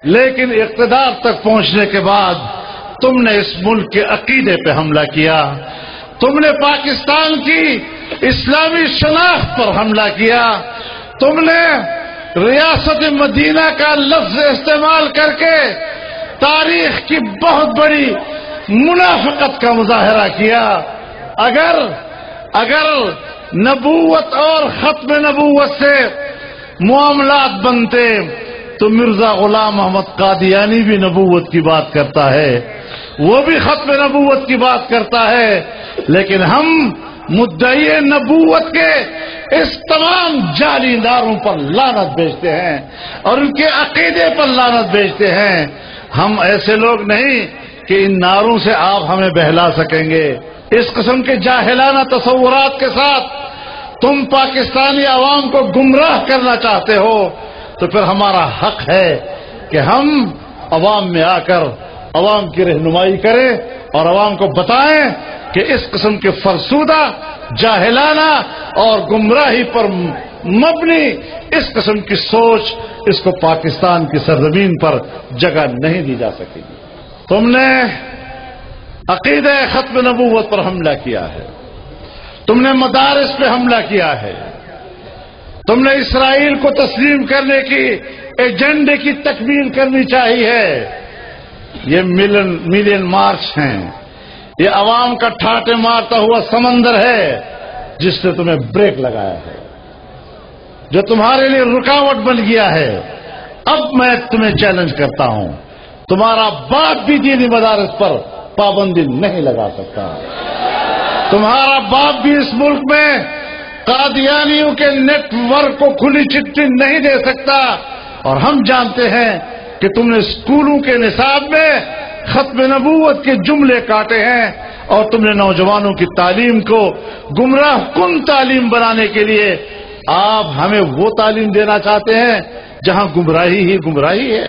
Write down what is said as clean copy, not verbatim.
لیکن اقتدار تک پہنچنے کے بعد تم نے اس ملک کے عقیدے پہ حملہ کیا، تم نے پاکستان کی اسلامی شناخت پر حملہ کیا، تم نے ریاست مدینہ کا لفظ استعمال کر کے تاریخ کی بہت بڑی منافقت کا مظاہرہ کیا۔ اگر نبوت اور ختم نبوت سے معاملات بنتے تو مرزا غلام احمد قادیانی بھی نبوت کی بات کرتا ہے، وہ بھی ختم نبوت کی بات کرتا ہے، لیکن ہم مدعی نبوت کے اس تمام جعلی نعروں پر لعنت بھیجتے ہیں اور ان کے عقیدے پر لعنت بھیجتے ہیں۔ ہم ایسے لوگ نہیں کہ ان نعروں سے آپ ہمیں بہلا سکیں گے۔ اس قسم کے جاہلانہ تصورات کے ساتھ تم پاکستانی عوام کو گمراہ کرنا چاہتے ہو تو پھر ہمارا حق ہے کہ ہم عوام میں آ کر عوام کی رہنمائی کریں اور عوام کو بتائیں کہ اس قسم کے فرسودہ، جاہلانہ اور گمراہی پر مبنی اس قسم کی سوچ، اس کو پاکستان کی سرزمین پر جگہ نہیں دی جا سکے گی۔ تم نے عقیدہ ختم نبوت پر حملہ کیا ہے، تم نے مدارس پہ حملہ کیا ہے، تم نے اسرائیل کو تسلیم کرنے کی ایجنڈے کی تکمیل کرنی چاہیے۔ یہ ملین مارچ ہیں، یہ عوام کا ٹھاٹے مارتا ہوا سمندر ہے جس نے تمہیں بریک لگایا ہے، جو تمہارے لیے رکاوٹ بن گیا ہے۔ اب میں تمہیں چیلنج کرتا ہوں، تمہارا باپ بھی دینی مدارس پر پابندی نہیں لگا سکتا، تمہارا باپ بھی اس ملک میں قادیانیوں کے نیٹ ورک کو کھلی چٹھی نہیں دے سکتا، اور ہم جانتے ہیں کہ تم نے اسکولوں کے نصاب میں ختم نبوت کے جملے کاٹے ہیں اور تم نے نوجوانوں کی تعلیم کو گمراہ کن تعلیم بنانے کے لیے آپ ہمیں وہ تعلیم دینا چاہتے ہیں جہاں گمراہی ہی گمراہی ہے۔